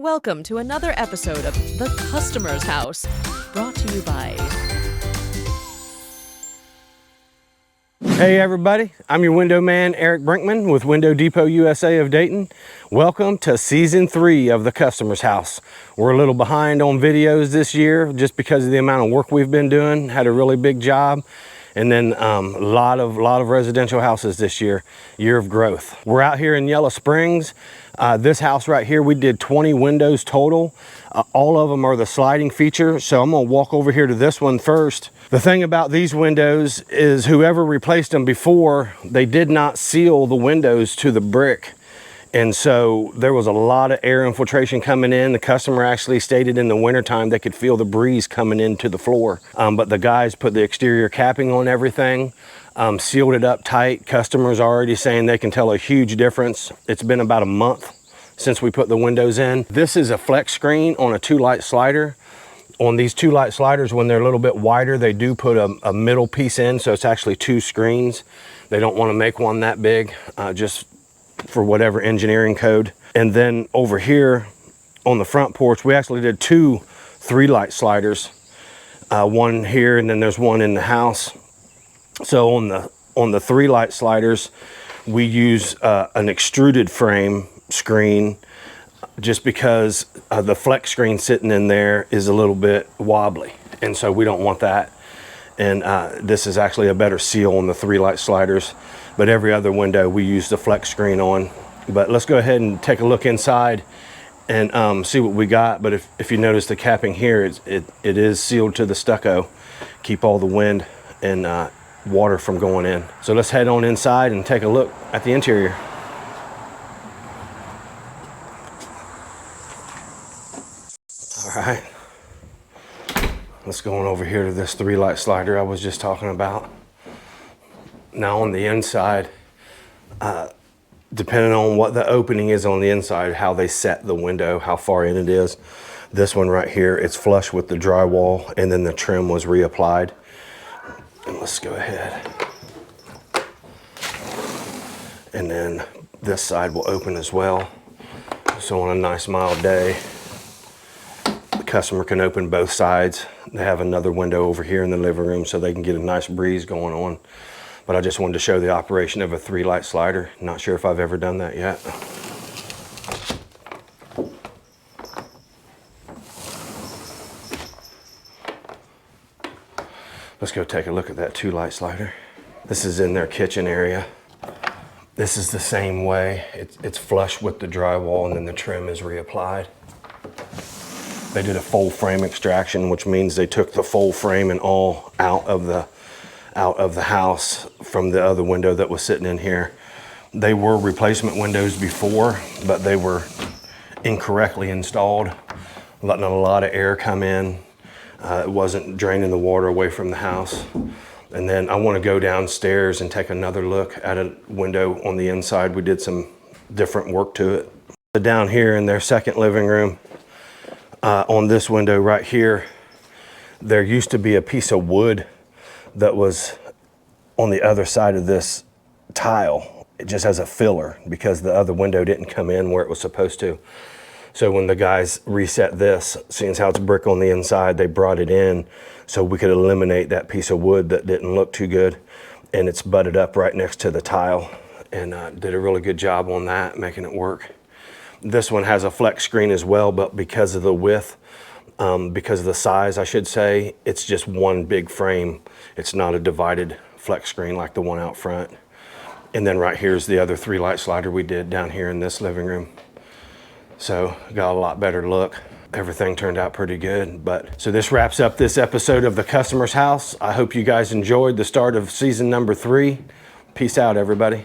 Welcome to another episode of The Customer's House, brought to you by... Hey everybody, I'm your window man, Eric Brinkman with Window Depot USA of Dayton. Welcome to season 3 of The Customer's House. We're a little behind on videos this year just because of the amount of work we've been doing. Had a really big job. And then a lot of residential houses this year of growth. We're out here in Yellow Springs. This house right here, we did 20 windows total. All of them are the sliding feature. So I'm gonna walk over here to this one first. The thing about these windows is whoever replaced them before, they did not seal the windows to the brick. And so there was a lot of air infiltration coming in. The customer actually stated in the wintertime they could feel the breeze coming into the floor. But the guys put the exterior capping on everything, sealed it up tight. Customers are already saying they can tell a huge difference. It's been about a month since we put the windows in. This is a flex screen on a 2-light slider. On these 2-light sliders, when they're a little bit wider, they do put a middle piece in, so it's actually 2 screens. They don't want to make one that big, just for whatever engineering code. And then over here on the front porch, we actually did 2 3-light sliders, one here and then there's one in the house. So on the 3-light sliders, we use an extruded frame screen just because the flex screen sitting in there is a little bit wobbly, and so we don't want that. And this is actually a better seal on the 3-light sliders, but every other window we use the flex screen on. But let's go ahead and take a look inside and see what we got. But if you notice the capping here, it is sealed to the stucco, keep all the wind and water from going in. So let's head on inside and take a look at the interior. All right. Let's go on over here to this 3-light slider I was just talking about. Now on the inside, depending on what the opening is on the inside, how they set the window, how far in it is. This one right here, it's flush with the drywall, and then the trim was reapplied. And let's go ahead. And then this side will open as well. So on a nice mild day, the customer can open both sides. They have another window over here in the living room so they can get a nice breeze going on. But I just wanted to show the operation of a 3-light slider. Not sure if I've ever done that yet. Let's go take a look at that 2-light slider. This is in their kitchen area. This is the same way. It's flush with the drywall, and then the trim is reapplied. They did a full frame extraction, which means they took the full frame and all out of the house from the other window that was sitting in here. They were replacement windows before, but they were incorrectly installed, letting a lot of air come in. It wasn't draining the water away from the house. And then I want to go downstairs and take another look at a window on the inside. We did some different work to it. Down here in their second living room, on this window right here, there used to be a piece of wood that was on the other side of this tile. It just has a filler because the other window didn't come in where it was supposed to. So when the guys reset this, seeing as how it's brick on the inside, they brought it in so we could eliminate that piece of wood that didn't look too good. And it's butted up right next to the tile, and did a really good job on that, making it work. This one has a flex screen as well, but because of the width, because of the size, I should say, it's just one big frame. It's not a divided flex screen like the one out front. And then right here's the other 3-light slider we did down here in this living room. So got a lot better look. Everything turned out pretty good. So this wraps up this episode of The Customer's House. I hope you guys enjoyed the start of season number 3. Peace out, everybody.